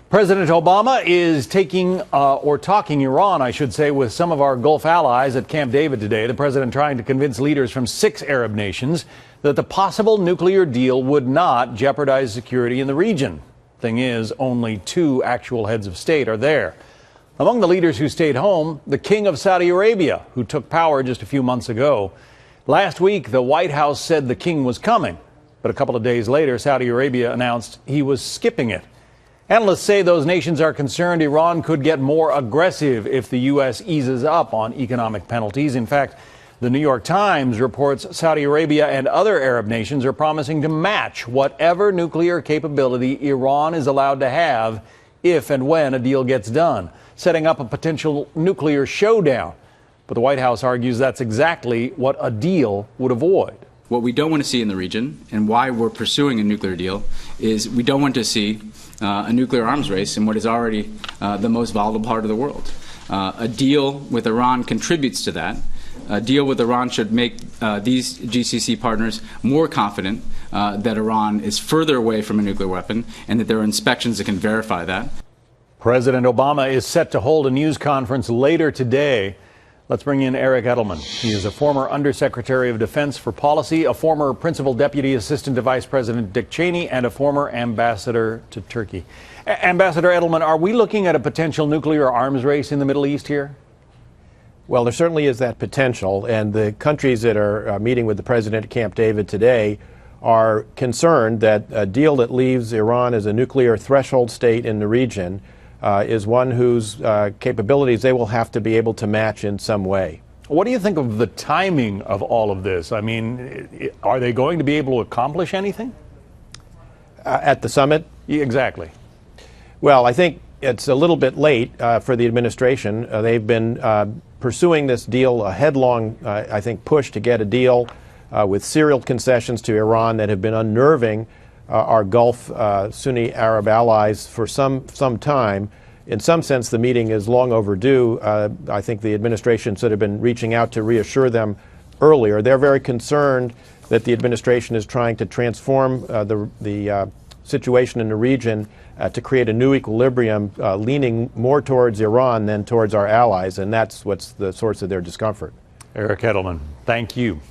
President Obama is talking Iran, I should say, with some of our Gulf allies at Camp David today. The president trying to convince leaders from 6 Arab nations that the possible nuclear deal would not jeopardize security in the region. Thing is, only 2 actual heads of state are there. Among the leaders who stayed home, the King of Saudi Arabia, who took power just a few months ago. Last week, the White House said the king was coming, but a couple of days later, Saudi Arabia announced he was skipping it. Analysts say those nations are concerned Iran could get more aggressive if the U.S. eases up on economic penalties. In fact, the New York Times reports Saudi Arabia and other Arab nations are promising to match whatever nuclear capability Iran is allowed to have if and when a deal gets done, setting up a potential nuclear showdown. But the White House argues that's exactly what a deal would avoid. What we don't want to see in the region, and why we're pursuing a nuclear deal, is we don't want to see a nuclear arms race in what is already the most volatile part of the world. A deal with Iran contributes to that. A deal with Iran should make these GCC partners more confident that Iran is further away from a nuclear weapon and that there are inspections that can verify that. President Obama is set to hold a news conference later today. Let's bring in Eric Edelman. He is a former Undersecretary of Defense for Policy, a former Principal Deputy Assistant to Vice President Dick Cheney, and a former ambassador to Turkey. Ambassador Edelman, are we looking at a potential nuclear arms race in the Middle East here? Well, there certainly is that potential, and the countries that are meeting with the president at Camp David today are concerned that a deal that leaves Iran as a nuclear threshold state in the region is one whose capabilities they will have to be able to match in some way. What do you think of the timing of all of this? I mean, are they going to be able to accomplish anything? At the summit? Exactly. Well, I think it's a little bit late for the administration. They've been pursuing this deal, a headlong, I think, push to get a deal with serial concessions to Iran that have been unnerving our Gulf Sunni Arab allies for some time. In some sense, the meeting is long overdue. I think the administration should have been reaching out to reassure them earlier. They're very concerned that the administration is trying to transform the situation in the region to create a new equilibrium, leaning more towards Iran than towards our allies, and that's what's the source of their discomfort. Eric Edelman, thank you.